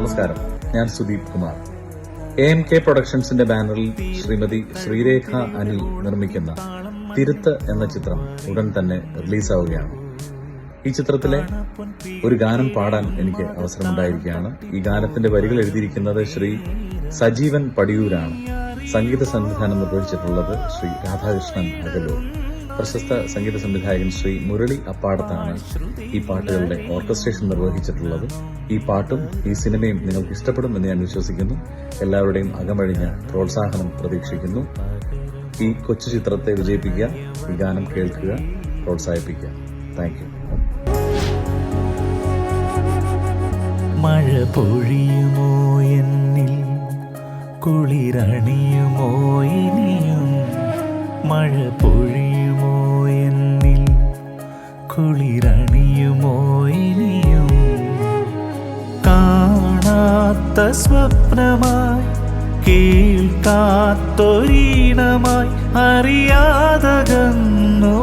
നമസ്കാരം, ഞാൻ സുദീപ് കുമാർ. AMK പ്രൊഡക്ഷൻസിന്റെ ബാനറിൽ ശ്രീമതി ശ്രീരേഖ അനിൽ നിർമ്മിക്കുന്ന തിരുത്ത് എന്ന ചിത്രം ഉടൻ തന്നെ റിലീസാവുകയാണ്. ഈ ചിത്രത്തിലെ ഒരു ഗാനം പാടാൻ എനിക്ക് അവസരമുണ്ടായിരിക്കുകയാണ്. ഈ ഗാനത്തിന്റെ വരികൾ എഴുതിയിരിക്കുന്നത് ശ്രീ സജീവൻ പടിയൂരാണ്. സംഗീത സംവിധാനം നിർവഹിച്ചിട്ടുള്ളത് ശ്രീ രാധാകൃഷ്ണൻ അകലൂർ. പ്രശസ്ത സംഗീത സംവിധായകൻ ശ്രീ മുരളി അപ്പാടത്താണ് ഈ പാട്ടുകളുടെ ഓർക്കസ്ട്രേഷൻ നിർവഹിച്ചിട്ടുള്ളത്. ഈ പാട്ടും ഈ സിനിമയും നിങ്ങൾക്ക് ഇഷ്ടപ്പെടുമെന്ന് ഞാൻ വിശ്വസിക്കുന്നു. എല്ലാവരുടെയും അകമഴിഞ്ഞ പ്രോത്സാഹനം പ്രതീക്ഷിക്കുന്നു. ഈ കൊച്ചു ചിത്രത്തെ വിജയിപ്പിക്കുക, ഈ ഗാനം കേൾക്കുക, പ്രോത്സാഹിപ്പിക്കുക. Thank you. മഴ പൊഴിയുമോ എന്നിൽ, കുളിരണിയുമോ ഇനിയും? മഴ പൊഴിയുമോ എന്നിൽ, കുളിരണിയുമോ ഇനിയും? കാണാത്ത സ്വപ്നമായി, കേൾക്കാത്തൊരീണമായി, അറിയാതകന്നു